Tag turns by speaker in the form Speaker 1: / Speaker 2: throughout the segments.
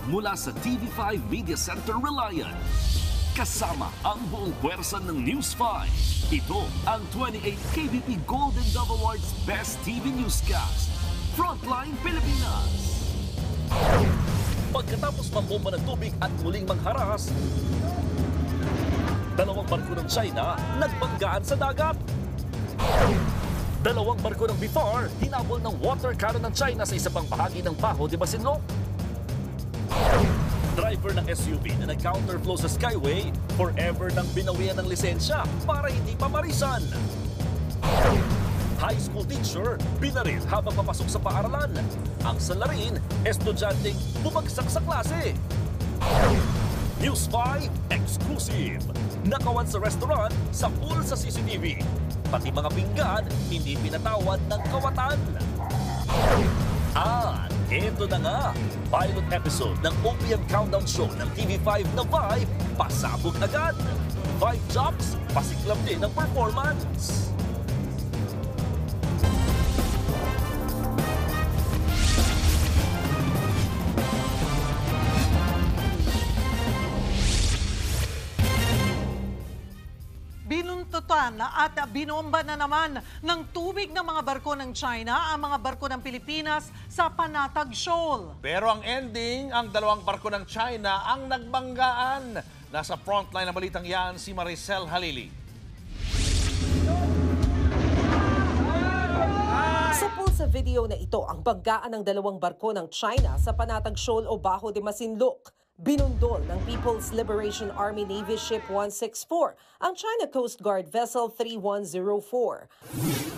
Speaker 1: mula sa TV5 Media Center Reliant. Kasama ang buong puwersa ng News 5. Ito ang 28th KBP Golden Dove Awards Best TV Newscast. Frontline Pilipinas. Pagkatapos mambomba ng tubig at muling mangharas, dalawang barko ng China nagbanggaan sa dagat. Dalawang barko ng BIFAR hinabol ng water cannon ng China sa isa pang bahagi ng Bajo de Masinloc. Driver ng SUV na nag-counterflow sa Skyway, forever nang binawian ng lisensya para hindi pa marisan. High school teacher, binaril habang papasok sa paaralan. Ang salarin, estudyanteng bumagsak sa klase. News 5 Exclusive. Nakawan sa restaurant sa pool sa CCTV. Pati mga pinggan, hindi pinatawad ng kawatan. At ito na nga, pilot episode ng OPM Countdown Show ng TV5 na Vibe, pasabog agad. Vibe jocks, pasiklab din ng performance.
Speaker 2: Binuntutan at binomba na naman ng tubig ng mga barko ng China ang mga barko ng Pilipinas sa Panatag Shoal.
Speaker 3: Pero ang ending, ang dalawang barko ng China ang nagbanggaan. Nasa frontline na balitang yan si Maricel Halili.
Speaker 4: Sa video na ito, ang banggaan ng dalawang barko ng China sa Panatag Shoal o Bajo de Masinloc. Binundol ng People's Liberation Army Navy Ship 164 ang China Coast Guard Vessel 3104.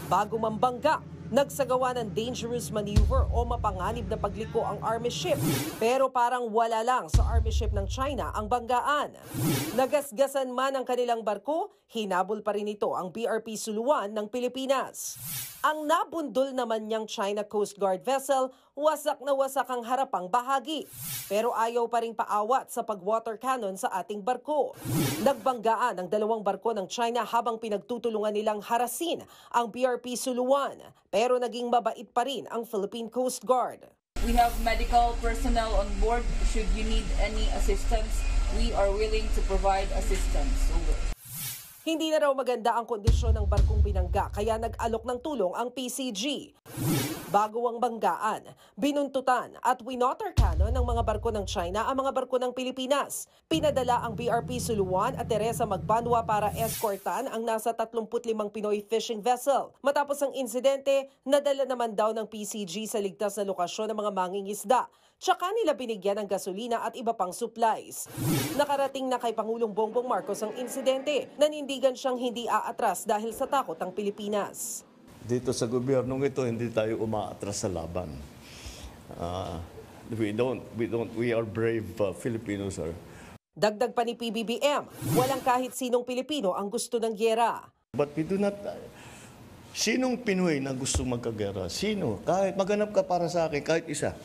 Speaker 4: Bago mambangga, nagsagawa ng dangerous maneuver o mapanganib na pagliko ang Army ship. Pero parang wala lang sa Army ship ng China ang banggaan. Nagasgasan man ang kanilang barko, hinabol pa rin ito ang BRP Suluan ng Pilipinas. Ang nabundol naman niyang China Coast Guard vessel, wasak na wasak ang harapang bahagi. Pero ayaw pa rin paawat sa pag-water cannon sa ating barko. Nagbanggaan ang dalawang barko ng China habang pinagtutulungan nilang harasin ang BRP Suluan. Pero naging mabait pa rin ang Philippine Coast Guard.
Speaker 5: We have medical personnel on board. Should you need any assistance, we are willing to provide assistance. Over.
Speaker 4: Hindi na raw maganda ang kondisyon ng barkong binangga kaya nag-alok ng tulong ang PCG. Bago ang banggaan, binuntutan at winotter cannon ng mga barko ng China ang mga barko ng Pilipinas. Pinadala ang BRP Suluan at Teresa Magbanwa para escortan ang nasa 35 Pinoy fishing vessel. Matapos ang insidente, nadala naman daw ng PCG sa ligtas na lokasyon ng mga mangingisda. Tsaka nila binigyan ng gasolina at iba pang supplies. Nakarating na kay Pangulong Bongbong Marcos ang insidente. Nanindigan siyang hindi aatras dahil sa takot ang Pilipinas.
Speaker 6: Dito sa gobyernong ito, hindi tayo umaatras sa laban. We are brave Filipinos, sir.
Speaker 4: Dagdag pa ni PBBM, walang kahit sinong Pilipino ang gusto ng gyera.
Speaker 6: But we do not... Sinong Pinoy na gusto magkagera? Sino? Kahit maghanap ka para sa akin, kahit isa.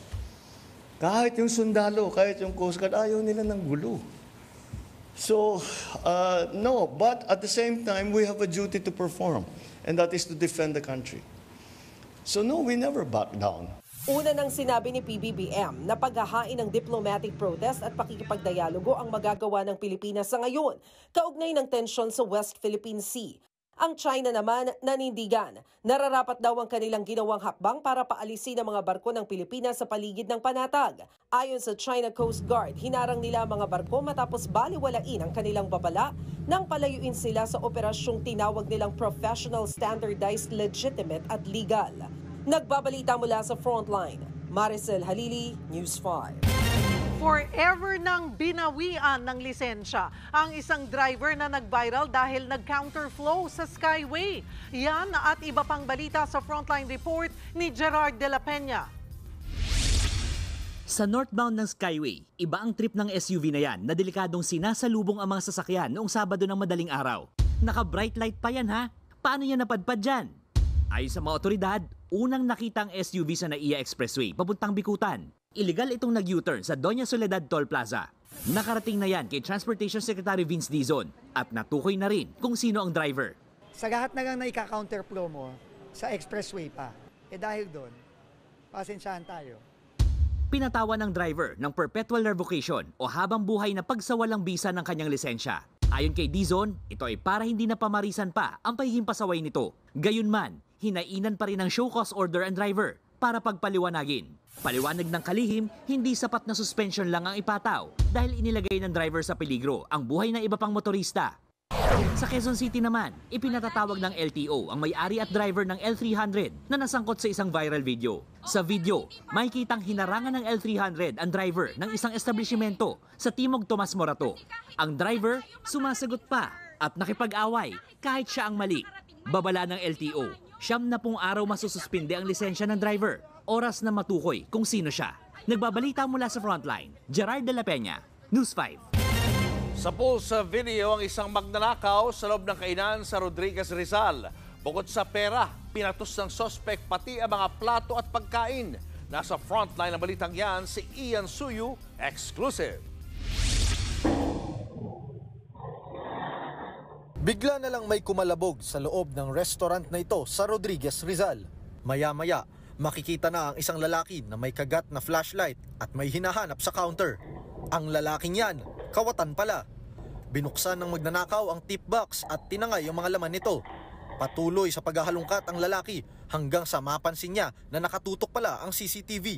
Speaker 6: Kahit yung sundalo, kahit yung Coast Guard, ayaw nila ng gulo. So, no. But at the same time, we have a duty to perform. And that is to defend the country. So no, we never back down.
Speaker 4: Una nang sinabi ni PBBM na paghahain ng diplomatic protest at pakikipagdialogo ang magagawa ng Pilipinas sa ngayon, kaugnay ng tensyon sa West Philippine Sea. Ang China naman nanindigan. Nararapat daw ang kanilang ginawang hakbang para paalisin ang mga barko ng Pilipinas sa paligid ng Panatag. Ayon sa China Coast Guard, hinarang nila ang mga barko matapos baliwalain ang kanilang babala nang palayuin sila sa operasyong tinawag nilang professional, standardized, legitimate at legal. Nagbabalita mula sa Frontline, Maricel Halili, News 5.
Speaker 2: Forever nang binawian ng lisensya ang isang driver na nag-viral dahil nag-counterflow sa Skyway. Yan at iba pang balita sa Frontline Report ni Gerard de la Peña.
Speaker 7: Sa northbound ng Skyway, iba ang trip ng SUV na yan na delikadong sinasalubong ang mga sasakyan noong Sabado ng madaling araw. Naka-bright light pa yan ha? Paano yan napadpad dyan? Ayon sa mga otoridad, unang nakita ang SUV sa NAIA Expressway papuntang Bikutan. Illegal itong nag-U-turn sa Doña Soledad Toll Plaza. Nakarating na yan kay Transportation Secretary Vince Dizon at natukoy na rin kung sino ang driver.
Speaker 8: Sa lahat na lang na ika-counterflow mo sa expressway pa, dahil doon, pasensyahan tayo.
Speaker 7: Pinatawan ng driver ng perpetual revocation o habang buhay na pagsawalang bisa ng kanyang lisensya. Ayon kay Dizon, ito ay para hindi na pamarisan pa ang pagiging pasaway nito. Gayunman, hinainan pa rin ng show cause order ang driver para pagpaliwanagin. Paliwanag ng kalihim, hindi sapat na suspension lang ang ipataw dahil inilagay ng driver sa peligro ang buhay ng iba pang motorista. Sa Quezon City naman, ipinatatawag ng LTO ang may-ari at driver ng L300 na nasangkot sa isang viral video. Sa video, may kitang hinarangan ng L300 ang driver ng isang establishmento sa Timog Tomas Morato. Ang driver, sumasagot pa at nakipag-away kahit siya ang mali. Babala ng LTO, 70 araw masususpinde ang lisensya ng driver. Oras na matukoy kung sino siya. Nagbabalita mula sa Frontline, Gerard de la Peña, News 5.
Speaker 3: Sa pulsa video ang isang magnanakaw sa loob ng kainan sa Rodriguez, Rizal. Bukod sa pera, pinatos ng sospek pati ang mga plato at pagkain. Nasa frontline ng balitang yan si Ian Suyu, exclusive.
Speaker 9: Bigla na lang may kumalabog sa loob ng restaurant na ito sa Rodriguez, Rizal. Maya-maya, makikita na ang isang lalaki na may kagat na flashlight at may hinahanap sa counter. Ang lalaking yan, kawatan pala. Binuksan ng magnanakaw ang tip box at tinangay ang mga laman nito. Patuloy sa paghahalungkat ang lalaki hanggang sa mapansin niya na nakatutok pala ang CCTV.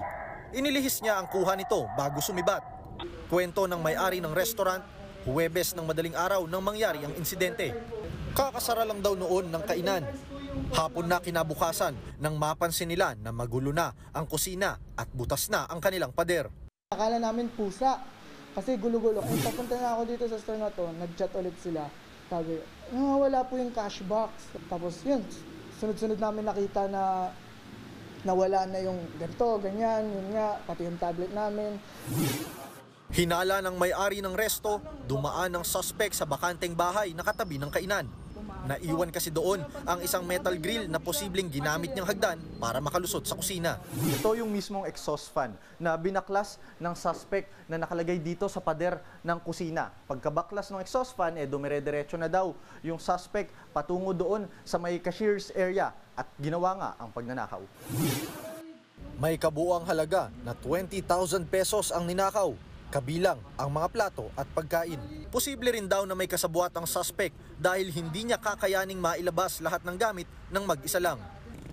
Speaker 9: Inilihis niya ang kuha nito bago sumibat. Kwento ng may-ari ng restaurant, Huwebes ng madaling araw nang mangyari ang insidente. Kakasara lang daw noon ng kainan. Hapon na kinabukasan nang mapansin nila na magulo na ang kusina at butas na ang kanilang pader.
Speaker 8: Akala namin pusa kasi gulo-gulo. Kung papunta na ako dito sa store na to, nag-chat ulit sila. Sabi, wala po yung cash box. Tapos yun, sunod-sunod namin nakita na nawala na yung ganito, ganyan, yun nga, pati yung tablet namin.
Speaker 9: Hinala ng may-ari ng resto, dumaan ng suspect sa bakanteng bahay na katabi ng kainan. Naiwan kasi doon ang isang metal grill na posibleng ginamit niyang hagdan para makalusot sa kusina.
Speaker 10: Ito yung mismong exhaust fan na binaklas ng suspect na nakalagay dito sa pader ng kusina. Pagkabaklas ng exhaust fan, dumire-diretso na daw yung suspect patungo doon sa may cashier's area at ginawa nga ang pagnanakaw.
Speaker 9: May kabuuang halaga na 20,000 pesos ang ninakaw, kabilang ang mga plato at pagkain. Posible rin daw na may kasabuat ang suspect dahil hindi niya kakayaning mailabas lahat ng gamit ng mag-isa lang.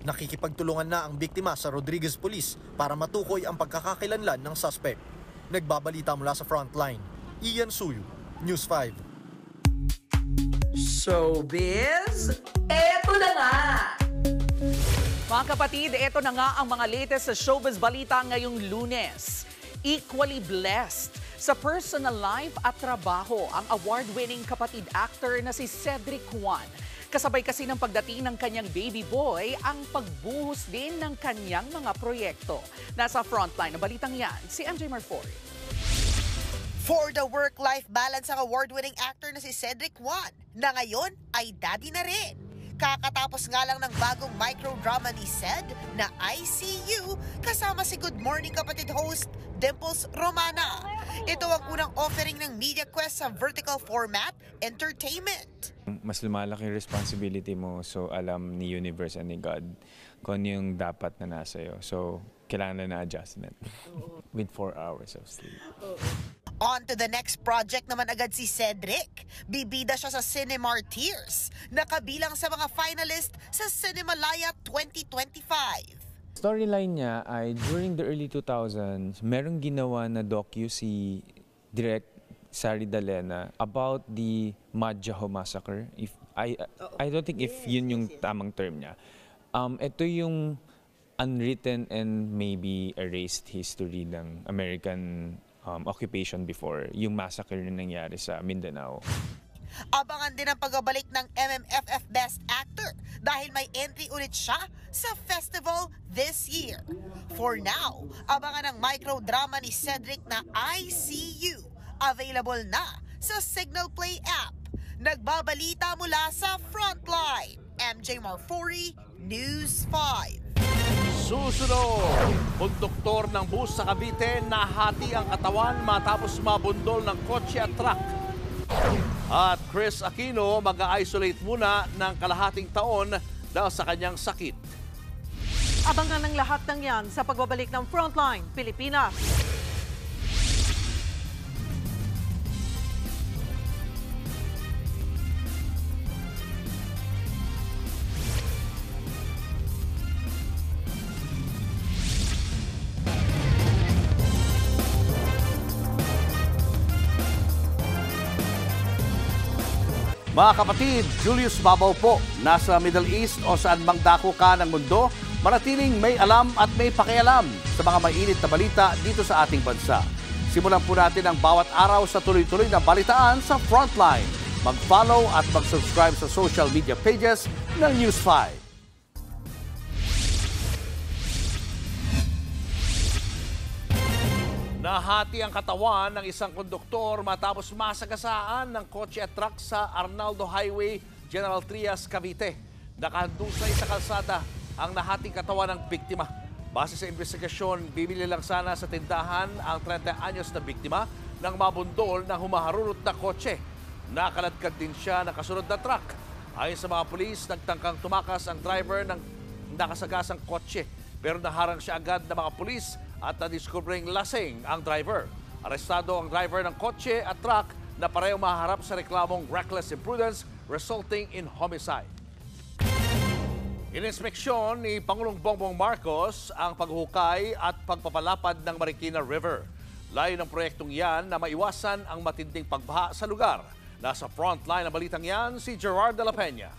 Speaker 9: Nakikipagtulungan na ang biktima sa Rodriguez Police para matukoy ang pagkakakilanlan ng suspect. Nagbabalita mula sa Frontline, Ian Suyu, News 5.
Speaker 11: Showbiz, eto na nga!
Speaker 12: Mga kapatid, eto na nga ang mga latest sa showbiz balita ngayong Lunes. Equally blessed sa personal life at trabaho ang award-winning kapatid actor na si Cedric Juan. Kasabay kasi ng pagdating ng kanyang baby boy ang pagbuhos din ng kanyang mga proyekto. Nasa frontline na balitang yan, si MJ Marfori.
Speaker 13: For the work-life balance ang award-winning actor na si Cedric Juan na ngayon ay daddy na rin. Kakatapos nga lang ng bagong microdrama ni Ced na ICU kasama si Good Morning Kapatid host Dimples Romana. Ito ang unang offering ng MediaQuest sa vertical format entertainment.
Speaker 14: Mas lumalaki yung responsibility mo, so alam ni Universe and ni God kung ano yung dapat na nasa iyo. So kailangan na adjustment with 4 hours of sleep.
Speaker 13: On to the next project naman agad si Cedric. Bibida siya sa Cinemartyrs, nakabilang sa mga finalist sa Cinemalaya 2025.
Speaker 14: Storyline niya ay during the early 2000s, merong ginawa na docu si Direct Sari Dalena about the Madjaho Massacre. I don't think if yun yung tamang term niya. Ito yung unwritten and maybe erased history ng American occupation before, yung massacre na nangyari sa Mindanao.
Speaker 13: Abangan din ang pagbabalik ng MMFF Best Actor dahil may entry ulit siya sa festival this year. For now, abangan ang microdrama ni Cedric na ICU. Available na sa Signal Play app. Nagbabalita mula sa Frontline. MJ Marfori, News 5.
Speaker 3: Susunod, konduktor ng bus sa Cavite nahati ang katawan matapos mabundol ng kotse at truck. At Chris Aquino mag-isolate muna ng kalahating taon dahil sa kanyang sakit.
Speaker 2: Abangan ang lahat ng yan sa pagbabalik ng Frontline Pilipinas.
Speaker 3: Mga kapatid, Julius Babaw po, nasa Middle East o saan mang dako ka ng mundo, manatiling may alam at may pakialam sa mga mainit na balita dito sa ating bansa. Simulan po natin ang bawat araw sa tuloy-tuloy na balitaan sa Frontline. Mag-follow at mag-subscribe sa social media pages ng News 5. Nahati ang katawan ng isang konduktor matapos masagasaan ng kotse at truck sa Arnaldo Highway, General Trias, Cavite. Nakahandusay sa kalsada ang nahating katawan ng biktima. Base sa investigasyon, bibili lang sana sa tindahan ang 30 anyos na biktima nang mabundol ng humaharurot na kotse. Nakaladkad din siya ng kasunod na truck. Ayon sa mga pulis, nagtangkang tumakas ang driver ng nakasagasang kotse. Pero naharang siya agad ng mga pulis at nadiskubring lasing ang driver. Arestado ang driver ng kotse at truck na pareho maharap sa reklamong reckless imprudence resulting in homicide. Ininspeksyon ni Pangulong Bongbong Marcos ang paghukay at pagpapalapad ng Marikina River. Layo ng proyektong yan na maiwasan ang matinding pagbaha sa lugar. Nasa frontline ng balitang yan si Gerard de la Peña.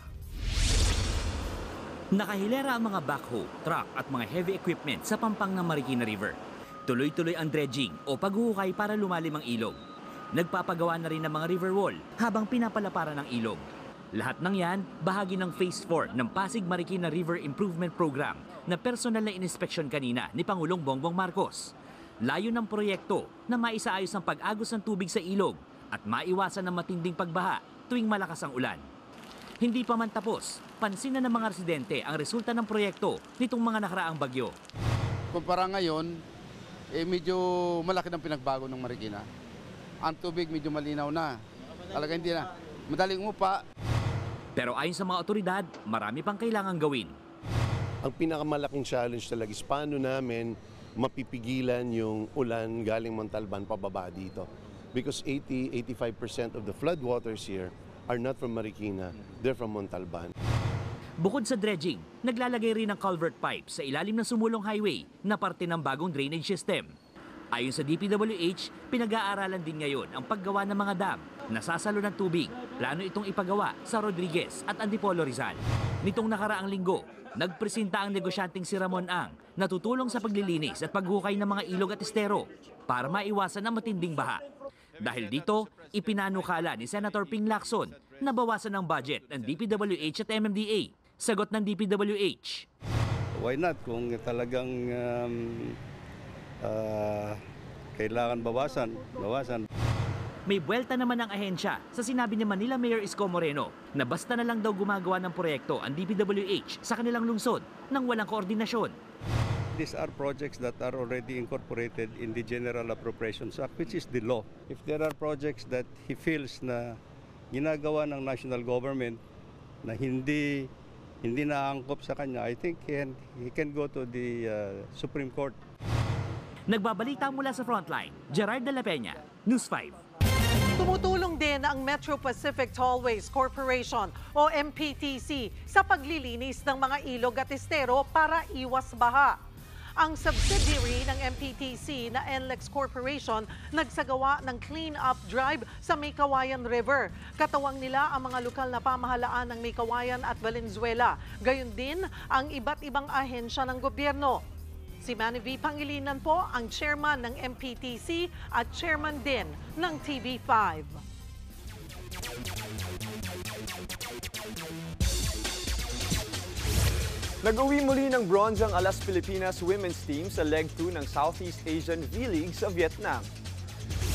Speaker 7: Nakahilera ang mga backhoe, truck at mga heavy equipment sa pampang ng Marikina River. Tuloy-tuloy ang dredging o paghuhukay para lumalim ang ilog. Nagpapagawa na rin ng mga river wall habang pinapalaparan ng ilog. Lahat ng yan, bahagi ng Phase 4 ng Pasig Marikina River Improvement Program na personal na inspeksyon kanina ni Pangulong Bongbong Marcos. Layo ng proyekto na maisaayos ang pag-agos ng tubig sa ilog at maiwasan ng matinding pagbaha tuwing malakas ang ulan. Hindi pa man tapos, pansin na ng mga residente ang resulta ng proyekto nitong mga nakaraang bagyo.
Speaker 15: Kumpara ngayon, medyo malaki ng pinagbago ng Marikina. Ang tubig medyo malinaw na. Talaga hindi na. Madaling umupa.
Speaker 7: Pero ayon sa mga otoridad, marami pang kailangang gawin.
Speaker 16: Ang pinakamalaking challenge talaga is paano namin mapipigilan yung ulan galing Montalban pababa dito. Because 80-85% of the floodwaters here are not from Marikina, they're from Montalban.
Speaker 7: Bukod sa dredging, naglalagay rin ng culvert pipe sa ilalim ng sumulong highway na parte ng bagong drainage system. Ayon sa DPWH, pinag-aaralan din ngayon ang paggawa ng mga dam na sasalo ng tubig. Plano itong ipagawa sa Rodriguez at Antipolo, Rizal. Nitong nakaraang linggo, nagpresenta ang negosyanteng si Ramon Ang na tutulong sa paglilinis at paghukay ng mga ilog at estero para maiwasan ang matinding baha. Dahil dito, ipinanukala ni Senator Ping Lacson na bawasan ang budget ng DPWH at MMDA. Sagot ng DPWH.
Speaker 17: Why not kung talagang kailangan bawasan.
Speaker 7: May buwelta naman ang ahensya sa sinabi ni Manila Mayor Isko Moreno na basta na lang daw gumagawa ng proyekto ang DPWH sa kanilang lungsod nang walang koordinasyon.
Speaker 17: These are projects that are already incorporated in the General Appropriations Act, which is the law. If there are projects that he feels na ginagawa ng national government na hindi naangkop sa kanya, I think he can go to the Supreme Court.
Speaker 7: Nagbabalita mula sa Frontline, Gerard de la Peña, News 5.
Speaker 2: Tumutulong din ang Metro Pacific Tollways Corporation o MPTC sa paglilinis ng mga ilog at estero para iwas baha. Ang subsidiary ng MPTC na NLEX Corporation nagsagawa ng clean-up drive sa Maykawayan River. Katawang nila ang mga lokal na pamahalaan ng Maykawayan at Valenzuela. Gayon din ang iba't ibang ahensya ng gobyerno. Si Manny V. Pangilinan po ang chairman ng MPTC at chairman din ng TV5.
Speaker 18: Nag-uwi muli ng bronze ang Alas Pilipinas women's team sa Leg 2 ng Southeast Asian V-League sa Vietnam.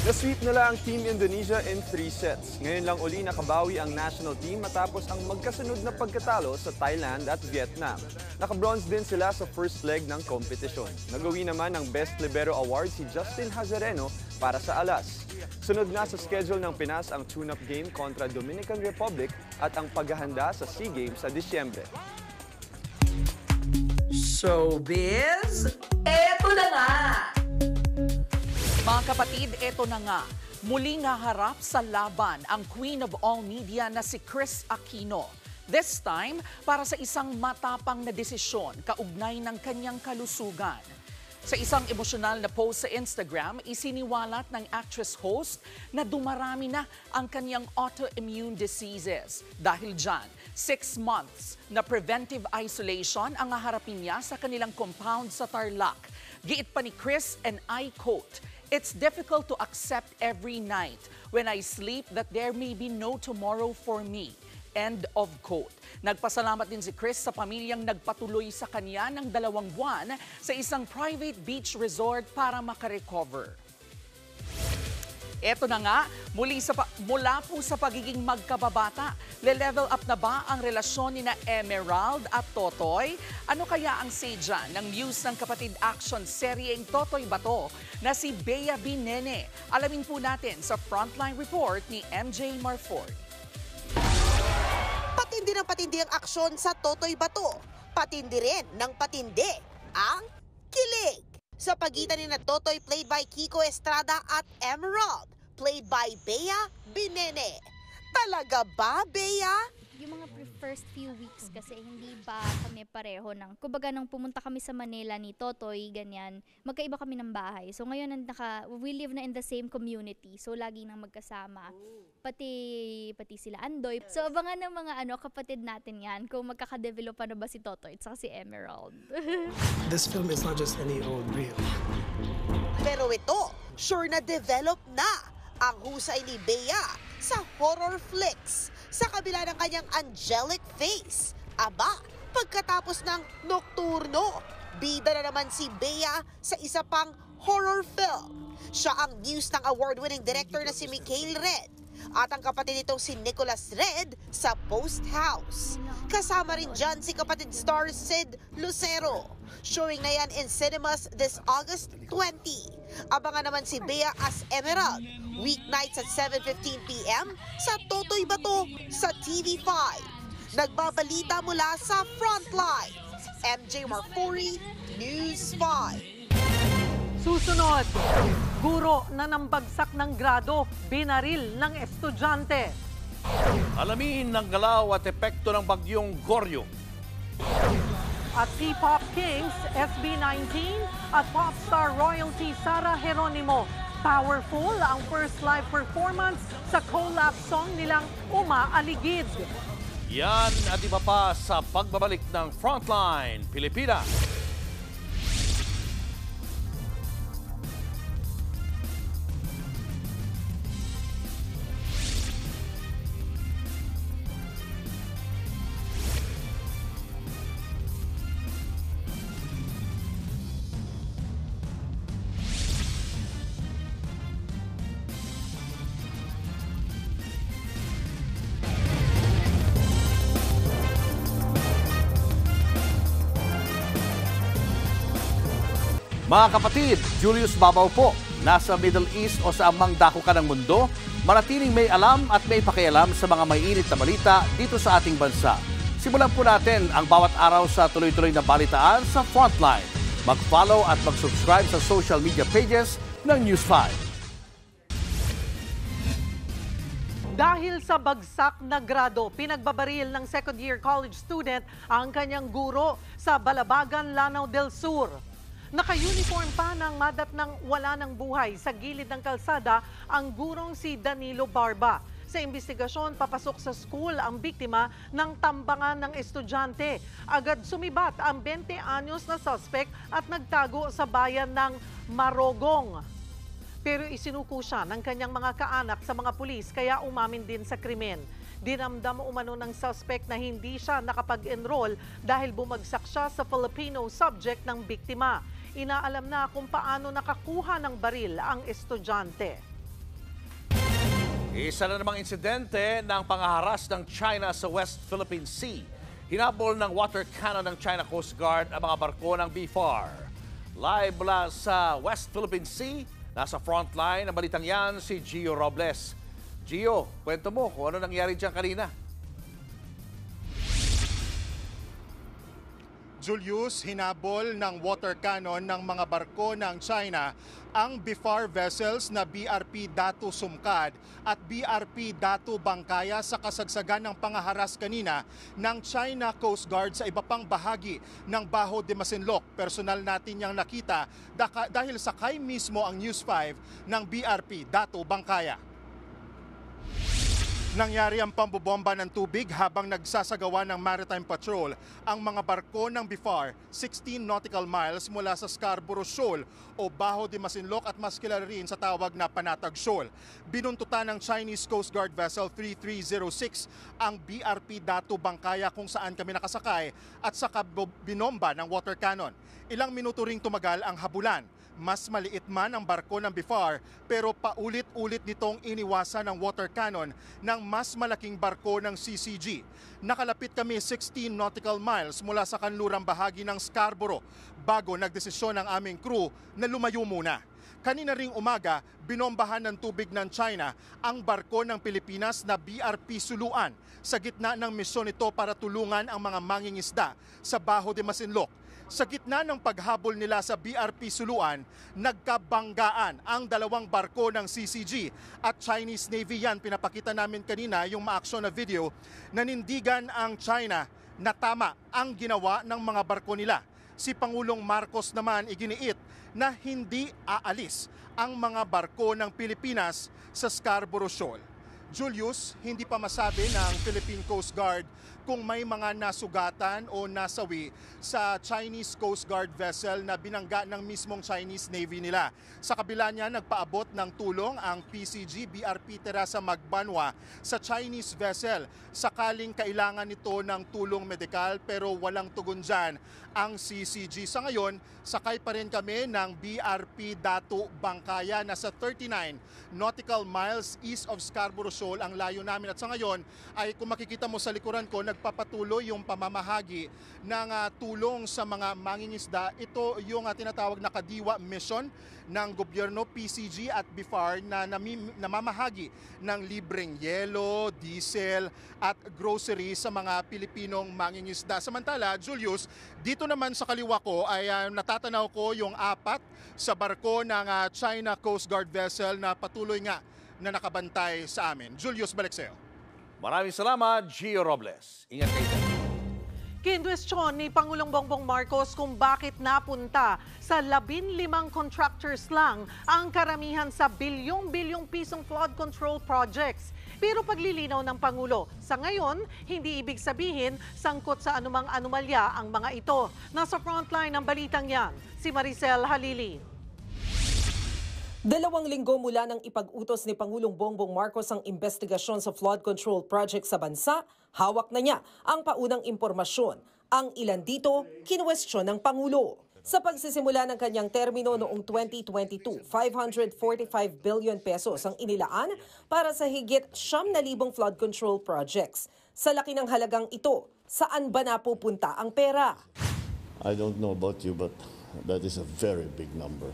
Speaker 18: Na-sweep nila ang Team Indonesia in 3 sets. Ngayon lang uli nakabawi ang national team matapos ang magkasunod na pagkatalo sa Thailand at Vietnam. Naka-bronze din sila sa first leg ng kompetisyon. Nag-uwi naman ang Best Libero Award si Justin Hazareno para sa Alas. Sunod na sa schedule ng Pinas ang tune-up game kontra Dominican Republic at ang paghahanda sa SEA Games sa Disyembre.
Speaker 11: Showbiz, eto na nga!
Speaker 12: Mga kapatid, eto na nga. Muling haharap sa laban ang Queen of All Media na si Kris Aquino. This time, para sa isang matapang na desisyon kaugnay ng kanyang kalusugan. Sa isang emosyonal na post sa Instagram, isiniwalat ng actress host na dumarami na ang kanyang autoimmune diseases. Dahil dyan, 6 months na preventive isolation ang haharapin niya sa kanilang compound sa Tarlac. Giit pa ni Kris, and I quote, "It's difficult to accept every night when I sleep that there may be no tomorrow for me." End of quote. Nagpasalamat din si Kris sa pamilyang nagpatuloy sa kanya ng 2 buwan sa isang private beach resort para makarecover. Eto na nga, mula po sa pagiging magkababata, le-level up na ba ang relasyon ni na Emerald at Totoy? Ano kaya ang sadya ng news ng kapatid action seryeng Totoy Bato na si Bea Binene? Alamin po natin sa Frontline Report ni MJ Marford.
Speaker 13: Patindi ng patindi ang aksyon sa Totoy Bato. Patindi rin ng patindi ang kilig. Sa pagitan ni na Totoy played by Kiko Estrada at Emerald played by Bea Binene. Talaga ba, Bea?
Speaker 19: Yung mga first few weeks kasi hindi ba kami pareho ng, kumbaga nung pumunta kami sa Manila ni Totoy, ganyan, magkaiba kami ng bahay. So ngayon we live na in the same community. So lagi nang magkasama. Pati sila Andoy. So abangan ng mga kapatid natin yan kung magkakadevelop na ba si Totoy at si Emerald.
Speaker 20: This film is not just any old reel.
Speaker 13: Pero ito, sure na develop na ang husay ni Bea sa horror flicks. Sa kabila ng kanyang angelic face. Aba, pagkatapos ng Nocturno, bida na naman si Bea sa isa pang horror film. Siya ang news ng award-winning director na si Mikhail Red at ang kapatid nitong si Nicholas Red sa Post House. Kasama rin dyan si kapatid star Sid Lucero. Showing na yan in cinemas this August 20. Abangan naman si Bea as Emerald, weeknights at 7:15 p.m. sa Totoy Bato sa TV5. Nagbabalita mula sa Frontline, MJ Marfori, News 5.
Speaker 2: Susunod, guro na nambagsak ng grado, binaril ng estudyante.
Speaker 3: Alamin ng galaw at epekto ng bagyong Goryo.
Speaker 2: At P-Pop Kings, SB19 at popstar royalty Sara Geronimo. Powerful ang first live performance sa collab song nilang Umaaligid.
Speaker 3: Yan at iba pa sa pagbabalik ng Frontline Pilipinas. Mga kapatid, Julius Babaw po. Nasa Middle East o sa amang dako ka ng mundo, manatiling may alam at may pakialam sa mga mainit na balita dito sa ating bansa. Simulan po natin ang bawat araw sa tuloy-tuloy na balitaan sa Frontline. Mag-follow at mag-subscribe sa social media pages ng News 5.
Speaker 2: Dahil sa bagsak na grado, pinagbabaril ng second-year college student ang kanyang guro sa Balabagan, Lanao del Sur. Naka-uniform pa ng madat ng wala ng buhay sa gilid ng kalsada ang gurong si Danilo Barba. Sa investigasyon, papasok sa school ang biktima ng tambangan ng estudyante. Agad sumibat ang 20 anyos na suspect at nagtago sa bayan ng Marogong. Pero isinuko siya ng kanyang mga kaanak sa mga pulis kaya umamin din sa krimen. Dinamdam umano ng suspect na hindi siya nakapag-enroll dahil bumagsak siya sa Filipino subject ng biktima. Inaalam na kung paano nakakuha ng baril ang estudyante.
Speaker 3: Isa na namang insidente ng pangaharas ng China sa West Philippine Sea. Hinabol ng water cannon ng China Coast Guard ang mga barko ng BFAR. Live mula sa West Philippine Sea, nasa frontline ng balitang yan si Gio Robles. Gio, kwento mo kung ano nangyari dyan kanina.
Speaker 21: Julius, hinabol ng water cannon ng mga barko ng China ang BIFAR vessels na BRP Datu Sumkad at BRP Datu Bangkaya sa kasagsagan ng pangaharas kanina ng China Coast Guard sa iba pang bahagi ng Baho de Masinloc. Personal natin yang nakita dahil sakay mismo ang News 5 ng BRP Datu Bangkaya. Nangyari ang pambobomba ng tubig habang nagsasagawa ng maritime patrol ang mga barko ng BIFAR 16 nautical miles mula sa Scarborough Shoal o Baho de Masinloc at mas kilala rin sa tawag na Panatag Shoal. Binuntutan ng Chinese Coast Guard Vessel 3306 ang BRP Datu Bangkaya kung saan kami nakasakay at saka binomba ng water cannon. Ilang minuto ring tumagal ang habulan. Mas maliit man ang barko ng BIFAR pero paulit-ulit nitong iniwasan ng water cannon ng mas malaking barko ng CCG. Nakalapit kami 16 nautical miles mula sa kanlurang bahagi ng Scarborough bago nagdesisyon ang aming crew na lumayo muna. Kanina ring umaga, binombahan ng tubig ng China ang barko ng Pilipinas na BRP Suluan sa gitna ng misyon nito para tulungan ang mga mangingisda sa Baho de Masinloc. Sa gitna ng paghabol nila sa BRP Suluan, nagkabanggaan ang dalawang barko ng CCG at Chinese Navy yan. Pinapakita namin kanina yung maaksyon na video. Nanindigan ang China na tama ang ginawa ng mga barko nila. Si Pangulong Marcos naman iginiit na hindi aalis ang mga barko ng Pilipinas sa Scarborough Shoal. Julius, hindi pa masabi ng Philippine Coast Guard kung may mga nasugatan o nasawi sa Chinese Coast Guard vessel na binangga ng mismong Chinese Navy nila. Sa kabila niya, nagpaabot ng tulong ang PCG BRP Teresa Magbanwa sa Chinese vessel. Sakaling kailangan nito ng tulong medikal pero walang tugon dyan ang CCG. Sa ngayon, sakay pa rin kami ng BRP Datu Bangkaya na sa 39 nautical miles east of Scarborough Shoal ang layo namin. At sa ngayon ay kung makikita mo sa likuran ko, nagpapatuloy yung pamamahagi ng tulong sa mga mangingisda. Ito yung tinatawag na Kadiwa Mission ng gobyerno, PCG at BIFAR na namamahagi ng libreng yelo, diesel at grocery sa mga Pilipinong mangingisda. Samantala, Julius, dito naman sa kaliwa ko ay natatanaw ko yung 4 sa barko ng China Coast Guard vessel na patuloy nga na nakabantay sa amin. Julius, balik sa'yo.
Speaker 3: Maraming salamat, Gio Robles. Ingat kayo.
Speaker 2: Kinwestiyon ni Pangulong Bongbong Marcos kung bakit napunta sa 15 contractors lang ang karamihan sa bilyong-bilyong pisong flood control projects. Pero paglilinaw ng Pangulo, sa ngayon, hindi ibig sabihin sangkot sa anumang anomalya ang mga ito. Nasa frontline ng balitang yan, si Maricel Halili.
Speaker 4: 2 linggo mula nang ipag-utos ni Pangulong Bongbong Marcos ang investigasyon sa flood control project sa bansa, hawak na niya ang paunang impormasyon. Ang ilan dito, kinwestiyon ng Pangulo. Sa pagsisimula ng kanyang termino noong 2022, 545 billion pesos ang inilaan para sa higit 9,000 flood control projects. Sa laki ng halagang ito, saan ba napupunta ang pera?
Speaker 6: I don't know about you, but that is a very big number.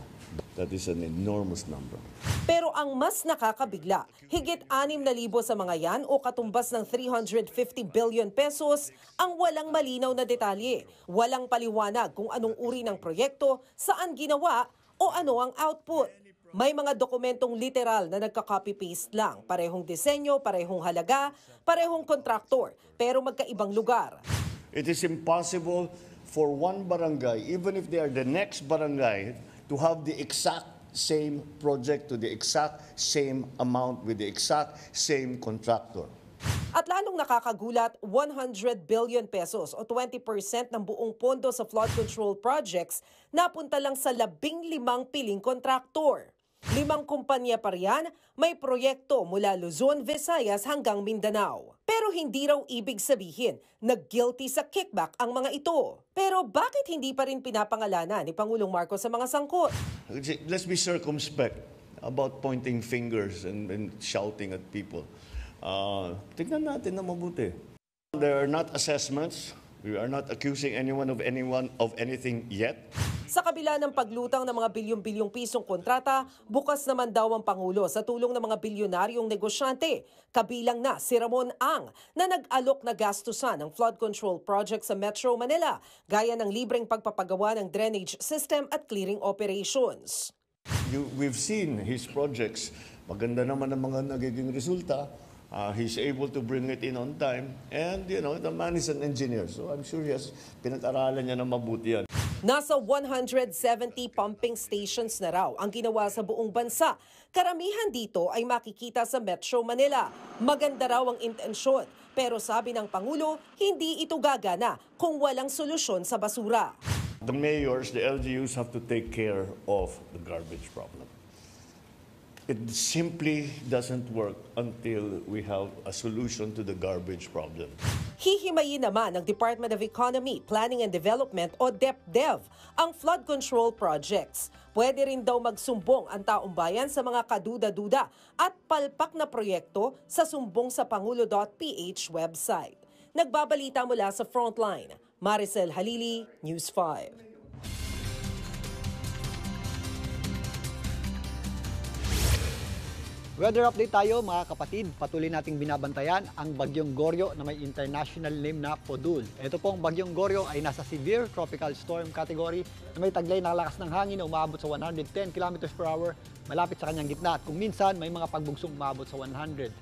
Speaker 6: That is an enormous number.
Speaker 4: Pero ang mas nakakabigla, higit 6,000 sa mga yan o katumbas ng 350 billion pesos ang walang malinaw na detalye. Walang paliwanag kung anong uri ng proyekto, saan ginawa o ano ang output. May mga dokumentong literal na nagka-copy-paste lang. Parehong disenyo, parehong halaga, parehong kontraktor, pero magkaibang lugar.
Speaker 6: It is impossible for one barangay, even if they are the next barangay, to have the exact same project to the exact same amount with the exact same contractor.
Speaker 4: At lalong nakakagulat, 100 billion pesos o 20% ng buong pondo sa flood control projects napunta lang sa 15 piling kontraktor. 5 kumpanya pa riyan, may proyekto mula Luzon, Visayas hanggang Mindanao. Pero hindi raw ibig sabihin na guilty sa kickback ang mga ito. Pero bakit hindi pa rin pinapangalanan ni Pangulong Marcos sa mga sangkot?
Speaker 6: Let's be circumspect about pointing fingers and shouting at people. Tignan natin na mabuti. There are not assessments. We are not accusing anyone of anything yet.
Speaker 4: Sa kabila ng paglutang ng mga bilyong-bilyong pisong kontrata, bukas naman daw ang Pangulo sa tulong ng mga bilyonaryong negosyante. Kabilang na si Ramon Ang na nag-alok na gastusan ng flood control project sa Metro Manila, gaya ng libreng pagpapagawa ng drainage system at clearing operations.
Speaker 6: We've seen his projects. Maganda naman ang mga nagiging resulta. He's able to bring it in on time. And, the man is an engineer. So I'm sure pinag-aralan niya na mabuti yan.
Speaker 4: Nasa 170 pumping stations na raw ang ginawa sa buong bansa. Karamihan dito ay makikita sa Metro Manila. Maganda raw ang intensyon, pero sabi ng Pangulo, hindi ito gagana kung walang solusyon sa basura.
Speaker 6: The mayors, the LGUs have to take care of the garbage problem. It simply doesn't work until we have a solution to the garbage problem.
Speaker 4: Hihimayin naman ng Department of Economy, Planning and Development o DepDev ang flood control projects. Pwede rin daw magsumbong ang taong bayan sa mga kaduda-duda at palpak na proyekto sa sumbongsapangulo.ph website. Nagbabalita mula sa Frontline, Maricel Halili, News 5.
Speaker 1: Weather update tayo mga kapatid. Patuloy nating binabantayan ang Bagyong Goryo na may international name na Podul. Ito pong Bagyong Goryo ay nasa severe tropical storm category na may taglay na lakas ng hangin na umaabot sa 110 km per hour malapit sa kanyang gitna at kung minsan may mga pagbugsong umaabot sa 135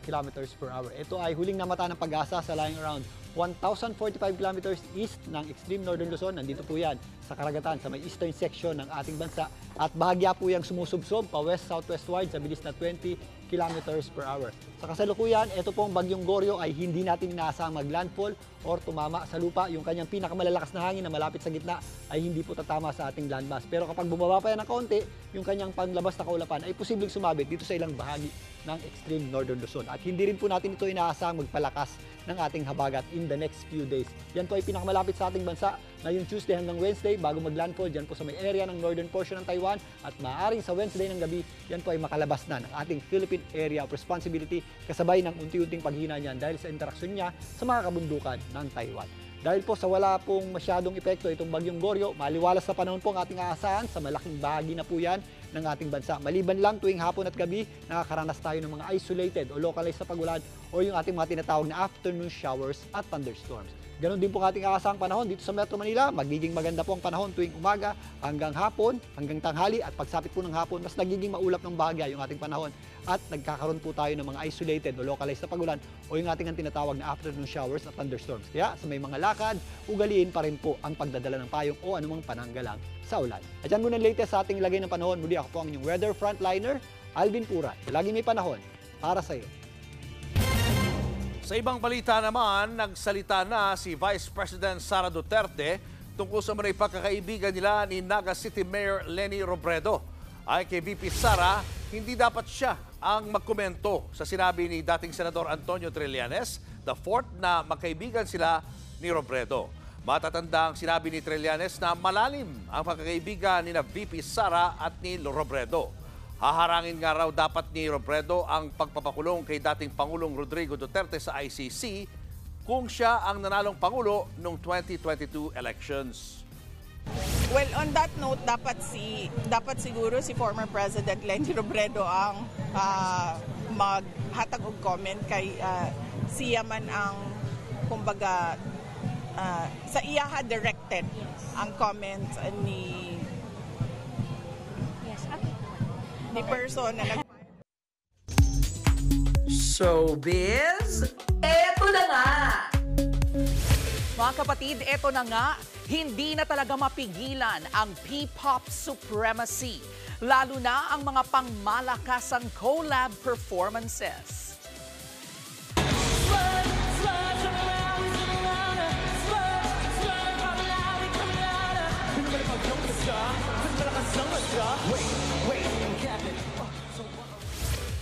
Speaker 1: km per hour. Ito ay huling namata ng Pag-asa sa lying around 1,045 km east ng extreme northern Luzon. Nandito po yan sa karagatan sa may eastern section ng ating bansa at bahagya po yung sumusubsob pa west-southwestward sa bilis na 20 km per hour. Sa kasalukuyan, ito pong Bagyong Goryo ay hindi natin inaasahang maglandfall or tumama sa lupa. Yung kanyang pinakamalalakas na hangin na malapit sa gitna ay hindi po tatama sa ating landmass. Pero kapag bumaba pa yan ng kaunti, yung kanyang panlabas na kaulapan ay posibleng sumabit dito sa ilang bahagi ng extreme northern Luzon. At hindi rin po natin ito inaasahang magpalakas ng ating habagat in the next few days. Yan po ay pinakamalapit sa ating bansa ngayong Tuesday hanggang Wednesday bago maglandfall dyan po sa may area ng northern portion ng Taiwan at maaaring sa Wednesday ng gabi, yan po ay makalabas na ng ating Philippine Area of Responsibility kasabay ng unti-unting paghina niyan dahil sa interaksyon niya sa mga kabundukan ng Taiwan. Dahil po sa wala pong masyadong epekto itong Bagyong Goryo, maliwalas sa panahon po ang ating aasahan sa malaking bahagi na po yan ng ating bansa. Maliban lang tuwing hapon at gabi, nakakaranas tayo ng mga isolated o localized na pagulan o yung ating mga tinatawag na afternoon showers at thunderstorms. Ganon din po ang ating aasahang panahon dito sa Metro Manila. Magiging maganda po ang panahon tuwing umaga hanggang hapon, hanggang tanghali at pagsapit po ng hapon, mas nagiging maulap ng bahagya yung ating panahon at nagkakaroon po tayo ng mga isolated o localized na pagulan o yung ating tinatawag na afternoon showers at thunderstorms. Kaya sa may mga lakad, ugaliin pa rin po ang pagdadala ng payong o anumang pananggalang sa ulan. At yan muna ang latest sa ating lagay ng panahon. Muli ako po ang inyong weather frontliner, Alvin Purat. Lagi may panahon para sa iyo.
Speaker 3: Sa ibang balita naman, nagsalita na si Vice President Sara Duterte tungkol sa mga pagkakaibigan nila ni Naga City Mayor Leni Robredo. Ay kay VP Sara, hindi dapat siya ang magkomento sa sinabi ni dating Senador Antonio Trillanes, the fourth na magkaibigan sila ni Robredo. Matatanda ang sinabi ni Trillanes na malalim ang pagkakaibigan ni VP Sara at ni Robredo. Haharangin nga raw dapat ni Robredo ang pagpapakulong kay dating Pangulong Rodrigo Duterte sa ICC kung siya ang nanalong Pangulo noong 2022 elections.
Speaker 22: Well, on that note, dapat siguro si former President Leni Robredo ang maghatag og comment kay siya man ang kumbaga sa iyaha directed ang comment ni person na
Speaker 11: Showbiz, eto na nga!
Speaker 12: Mga kapatid, eto na nga, hindi na talaga mapigilan ang P-pop supremacy, lalo na ang mga pangmalakasang collab performances.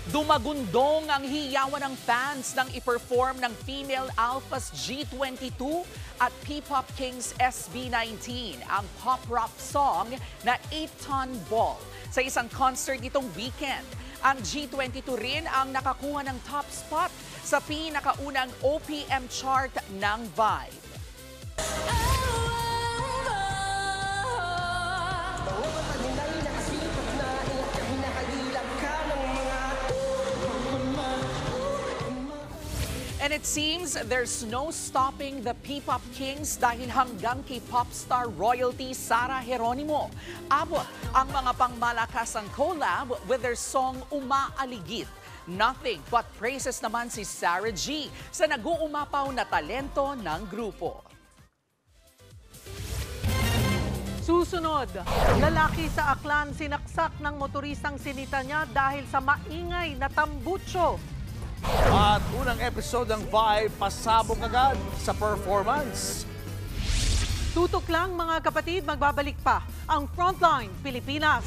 Speaker 12: Dumagundong ang hiyawan ng fans nang i-perform ng Female Alphas G22 at P-Pop Kings SB19 ang pop-rock song na 8-Ton Ball sa isang concert nitong weekend. Ang G22 rin ang nakakuha ng top spot sa pinakaunang OPM chart ng Vibe. And it seems there's no stopping the P-pop kings dahil hanggang kay pop star royalty Sara Geronimo. Abot ang mga pangmalakasang collab with their song Umaaligid. Nothing but praises naman si Sarah G sa nag-uumapaw na talento ng grupo.
Speaker 2: Susunod, lalaki sa Aklan sinaksak ng motoristang sinita niya dahil sa maingay na tambutso.
Speaker 3: At unang episode ng Vibe, pasabog agad sa performance.
Speaker 2: Tutok lang mga kapatid, magbabalik pa ang Frontline Pilipinas.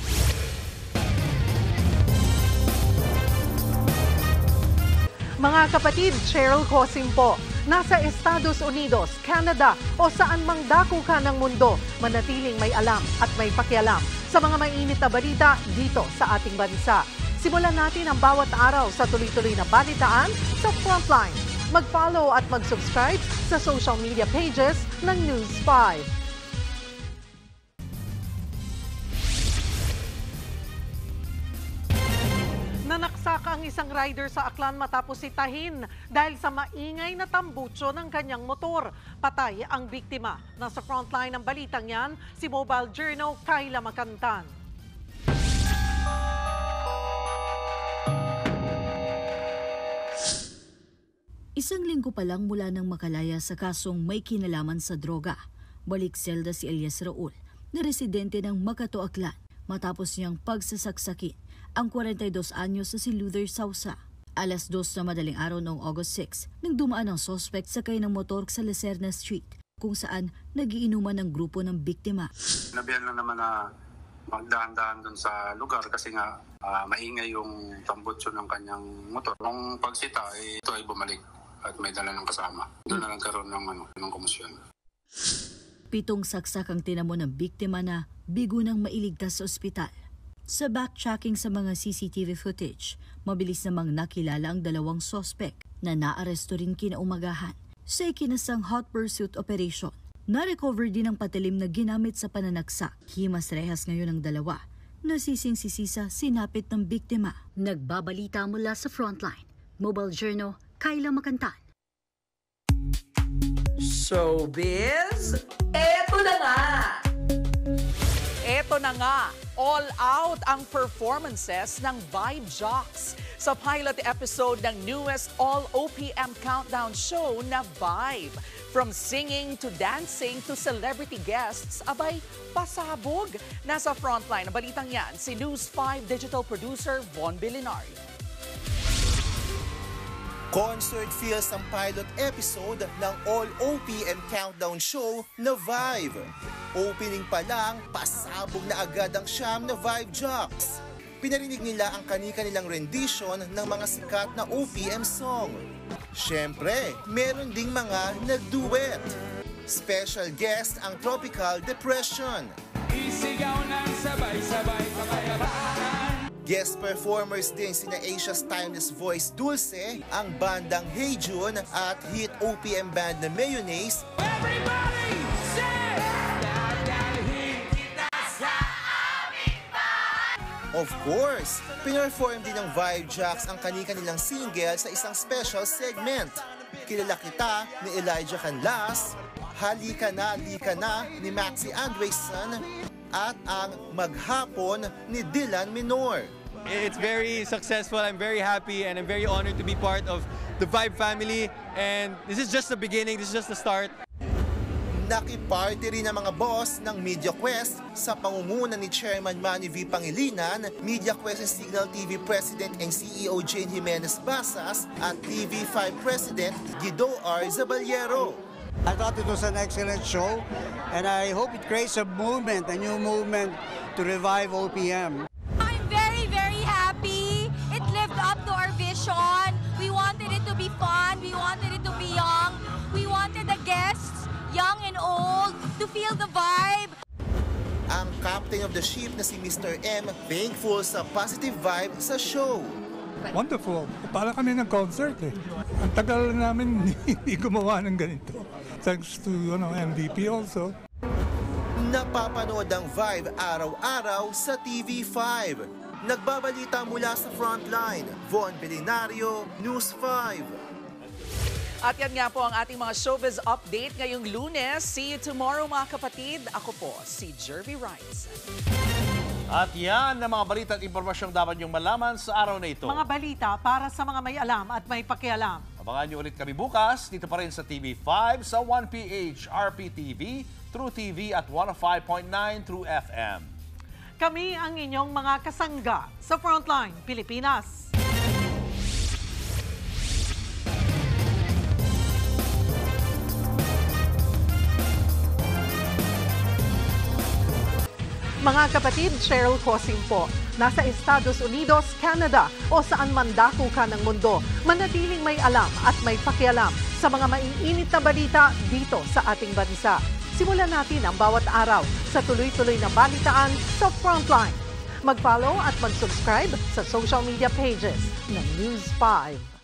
Speaker 2: Mga kapatid, Cheryl Cosim po. Nasa Estados Unidos, Canada o saan mang dako ka ng mundo, manatiling may alam at may pakialam sa mga mainit na balita dito sa ating bansa. Simulan natin ang bawat araw sa tuloy-tuloy na balitaan sa Frontline. Mag-follow at mag-subscribe sa social media pages ng News 5. Nanaksak ang isang rider sa Aklan matapos sitahin dahil sa maingay na tambutso ng kanyang motor. Patay ang biktima. Nasa frontline ng balitang yan, si Mobile Journal Kayla Makantan.
Speaker 5: Isang linggo pa lang mula nang makalaya sa kasong may kinalaman sa droga, balik selda si Elias Raul na residente ng Makato, Aklan matapos niyang pagsasaksakin ang 42 anyos na si Luther Sausa. Alas 2 na madaling araw noong August 6 nang dumaan ang suspect sakay ng motor sa Lacerna Street kung saan nagiinuman ng grupo ng biktima.
Speaker 8: Nabihan lang naman na magdahan-dahan dun sa lugar kasi nga maingay yung tambutso ng kanyang motor. Nung pagsita, ito ay bumalik at may dala ng kasama. Doon na nagkaroon ng komusyon.
Speaker 5: 7 saksak ang tinamo ng biktima na bigo nang mailigtas sa ospital. Sa backtracking sa mga CCTV footage, mabilis namang nakilala ang 2 suspect na naaresto rin kinaumagahan sa ikinasang hot pursuit operation. Na-recover din ang patalim na ginamit sa pananaksak. Himas rehas ngayon ang 2 na sising-sisi sa sinapit ng biktima. Nagbabalita mula sa Frontline. Mobile Journal, Kayla Makantan.
Speaker 11: Showbiz, eto na nga!
Speaker 12: Eto na nga, all out ang performances ng Vibe Jocks sa pilot episode ng newest all-OPM countdown show na Vibe. From singing to dancing to celebrity guests, abay, pasabog. Nasa frontline ng balitang yan, si News 5 digital producer Von Bilinario.
Speaker 23: Concert feels ang pilot episode ng all-OPM countdown show na Vibe. Opening pa lang, pasabog na agad ang siyam na Vibe Jocks. Pinarinig nila ang kani-kanilang rendition ng mga sikat na OPM song. Siyempre, meron ding mga nagduet. Special guest ang Tropical Depression. Isigaw ng sabay-sabay kabayaban. Guest performers din sina Asia's timeless voice Dulce, ang bandang Hey June at hit OPM band na Mayonnaise. Everybody say! Of course, pinerform din ng Vibe Jocks ang kani-kanilang single sa isang special segment. Kilala Kita ni Elijah Canlas, Halika Na, Lika Na ni Maxi Andresen, at ang Maghapon ni Dylan Minor.
Speaker 24: It's very successful. I'm very happy and I'm very honored to be part of the Vibe family. And this is just the beginning. This is just the start.
Speaker 23: Nakiparty rin ang mga boss ng MediaQuest sa pangunguna ni Chairman Manny V. Pangilinan, MediaQuest and Signal TV President and CEO Jane Jimenez Basas at TV5 President Guido R. Zaballero.
Speaker 25: I thought it was an excellent show and I hope it creates a movement, a new movement to revive OPM.
Speaker 26: Very happy. It lived up to our vision. We wanted it to be fun. We wanted it to be young. We wanted the guests, young and old, to feel the vibe.
Speaker 23: Ang captain of the ship na si Mr. M, thankful sa positive vibe sa show.
Speaker 27: Wonderful. Para kami ng concert eh. Ang tagal namin hindi gumawa ng ganito. Thanks to MVP also.
Speaker 23: Napapanood ang Vibe araw-araw sa TV5. Nagbabalita mula sa Frontline, Von Bilinario, News 5.
Speaker 12: At yan nga po ang ating mga showbiz update ngayong Lunes. See you tomorrow mga kapatid. Ako po si Jervy Rice.
Speaker 3: At yan ang mga balita at impormasyong dapat niyong malaman sa araw na ito.
Speaker 2: Mga balita para sa mga may alam at may pakialam.
Speaker 3: Abangan niyo ulit kami bukas dito pa rin sa TV5 sa 1PH, RPTV, True TV at 105.9 True FM.
Speaker 2: Kami ang inyong mga kasangga sa Frontline Pilipinas. Mga kapatid, Cheryl Cosing po. Nasa Estados Unidos, Canada o saan man dako ka ng mundo, manatiling may alam at may pakialam sa mga maiinit na balita dito sa ating bansa. Simulan natin ang bawat araw sa tuloy-tuloy na balitaan sa Frontline. Mag-follow at mag-subscribe sa social media pages ng News 5.